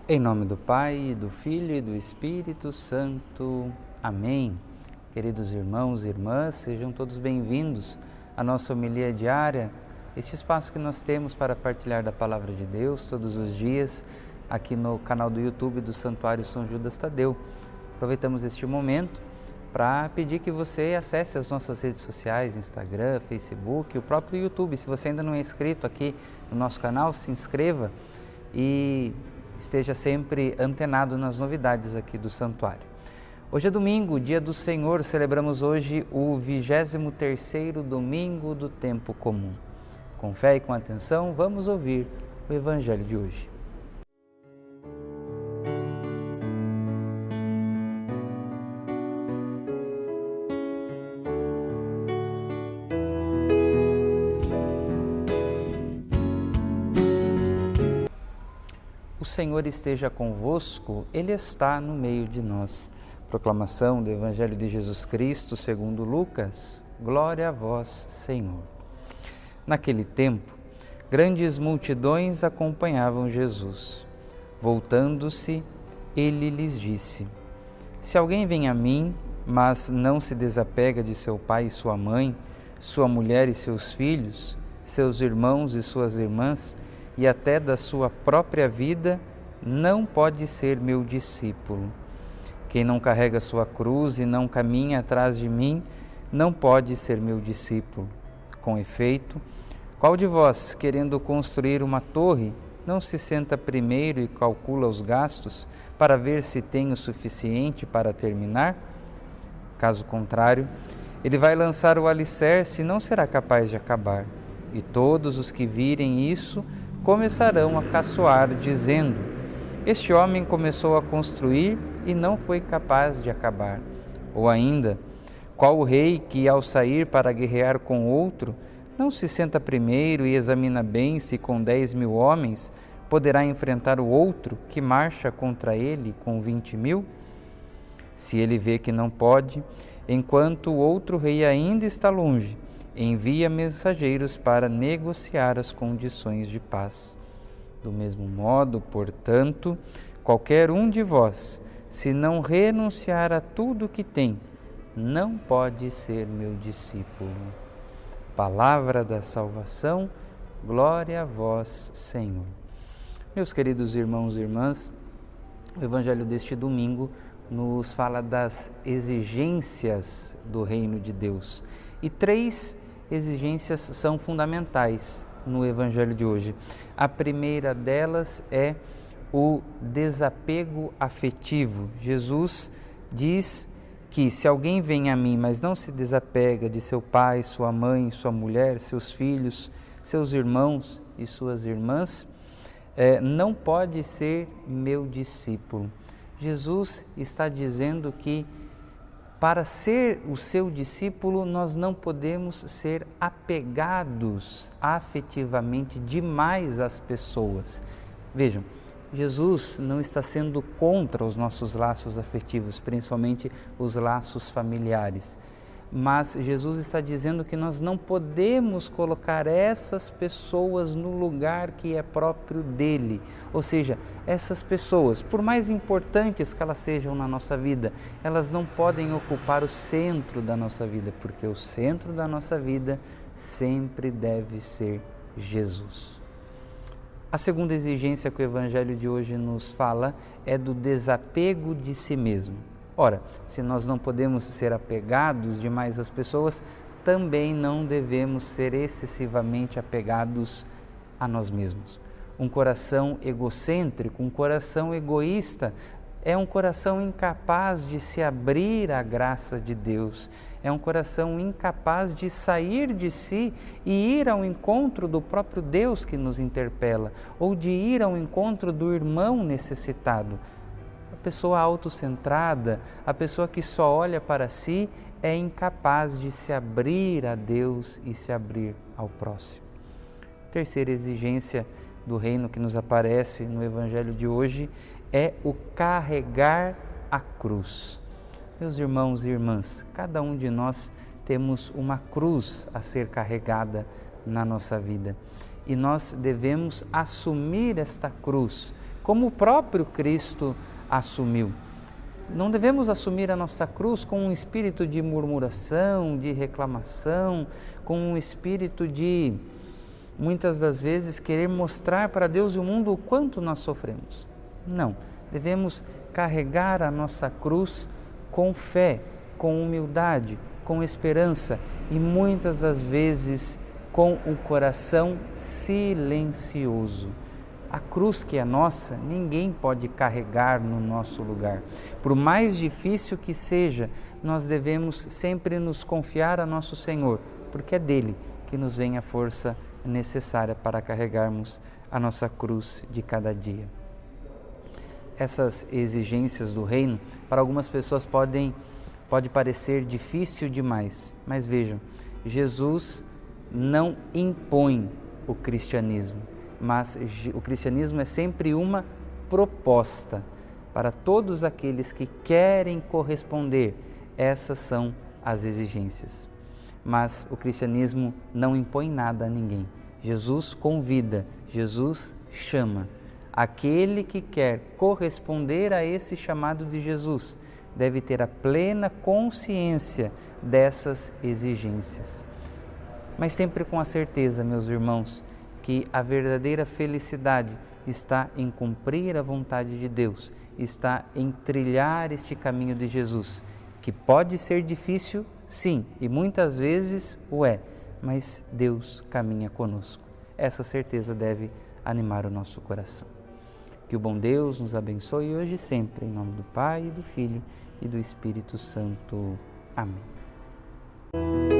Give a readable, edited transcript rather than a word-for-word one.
Em nome do Pai, do Filho e do Espírito Santo. Amém. Queridos irmãos e irmãs, sejam todos bem-vindos à nossa homilia diária, este espaço que nós temos para partilhar da Palavra de Deus todos os dias, aqui no canal do YouTube do Santuário São Judas Tadeu. Aproveitamos este momento para pedir que você acesse as nossas redes sociais, Instagram, Facebook, o próprio YouTube. Se você ainda não é inscrito aqui no nosso canal, se inscreva e esteja sempre antenado nas novidades aqui do santuário. Hoje é domingo, dia do Senhor, celebramos hoje o 23º domingo do tempo comum. Com fé e com atenção, vamos ouvir o Evangelho de hoje. O Senhor esteja convosco, Ele está no meio de nós. Proclamação do Evangelho de Jesus Cristo segundo Lucas. Glória a vós, Senhor. Naquele tempo, grandes multidões acompanhavam Jesus. Voltando-se, Ele lhes disse: Se alguém vem a mim, mas não se desapega de seu pai e sua mãe, sua mulher e seus filhos, seus irmãos e suas irmãs, e até da sua própria vida, não pode ser meu discípulo. Quem não carrega sua cruz e não caminha atrás de mim, não pode ser meu discípulo. Com efeito, qual de vós, querendo construir uma torre, não se senta primeiro e calcula os gastos para ver se tem o suficiente para terminar? Caso contrário, ele vai lançar o alicerce e não será capaz de acabar. E todos os que virem isso começarão a caçoar, dizendo: Este homem começou a construir e não foi capaz de acabar. Ou ainda, qual o rei que, ao sair para guerrear com outro, não se senta primeiro e examina bem se com 10.000 homens poderá enfrentar o outro que marcha contra ele com 20.000? Se ele vê que não pode, enquanto o outro rei ainda está longe, envia mensageiros para negociar as condições de paz. Do mesmo modo, portanto, qualquer um de vós, se não renunciar a tudo o que tem, não pode ser meu discípulo. Palavra da salvação, glória a vós, Senhor. Meus queridos irmãos e irmãs, o Evangelho deste domingo nos fala das exigências do reino de Deus. E 3 exigências são fundamentais no Evangelho de hoje. A primeira delas é o desapego afetivo. Jesus diz que se alguém vem a mim, mas não se desapega de seu pai, sua mãe, sua mulher, seus filhos, seus irmãos e suas irmãs, não pode ser meu discípulo. Jesus está dizendo que para ser o seu discípulo, nós não podemos ser apegados afetivamente demais às pessoas. Vejam, Jesus não está sendo contra os nossos laços afetivos, principalmente os laços familiares. Mas Jesus está dizendo que nós não podemos colocar essas pessoas no lugar que é próprio dele. Ou seja, essas pessoas, por mais importantes que elas sejam na nossa vida, elas não podem ocupar o centro da nossa vida, porque o centro da nossa vida sempre deve ser Jesus. A segunda exigência que o Evangelho de hoje nos fala é do desapego de si mesmo. Ora, se nós não podemos ser apegados demais às pessoas, também não devemos ser excessivamente apegados a nós mesmos. Um coração egocêntrico, um coração egoísta, é um coração incapaz de se abrir à graça de Deus. É um coração incapaz de sair de si e ir ao encontro do próprio Deus que nos interpela, ou de ir ao encontro do irmão necessitado. A pessoa autocentrada, a pessoa que só olha para si, é incapaz de se abrir a Deus e se abrir ao próximo. Terceira exigência do reino que nos aparece no Evangelho de hoje é o carregar a cruz. Meus irmãos e irmãs, cada um de nós temos uma cruz a ser carregada na nossa vida. E nós devemos assumir esta cruz como o próprio Cristo assumiu. Não devemos assumir a nossa cruz com um espírito de murmuração, de reclamação, com um espírito de, muitas das vezes, querer mostrar para Deus e o mundo o quanto nós sofremos. Não, devemos carregar a nossa cruz com fé, com humildade, com esperança e muitas das vezes com o coração silencioso. A cruz que é nossa, ninguém pode carregar no nosso lugar. Por mais difícil que seja, nós devemos sempre nos confiar a nosso Senhor, porque é dele que nos vem a força necessária para carregarmos a nossa cruz de cada dia. Essas exigências do reino, para algumas pessoas pode parecer difícil demais, mas vejam, Jesus não impõe o cristianismo, mas o cristianismo é sempre uma proposta para todos aqueles que querem corresponder. Essas são as exigências. Mas o cristianismo não impõe nada a ninguém. Jesus convida, Jesus chama. Aquele que quer corresponder a esse chamado de Jesus deve ter a plena consciência dessas exigências. Mas sempre com a certeza, meus irmãos, que a verdadeira felicidade está em cumprir a vontade de Deus, está em trilhar este caminho de Jesus, que pode ser difícil, sim, e muitas vezes o é, mas Deus caminha conosco. Essa certeza deve animar o nosso coração. Que o bom Deus nos abençoe hoje e sempre, em nome do Pai, do Filho e do Espírito Santo. Amém.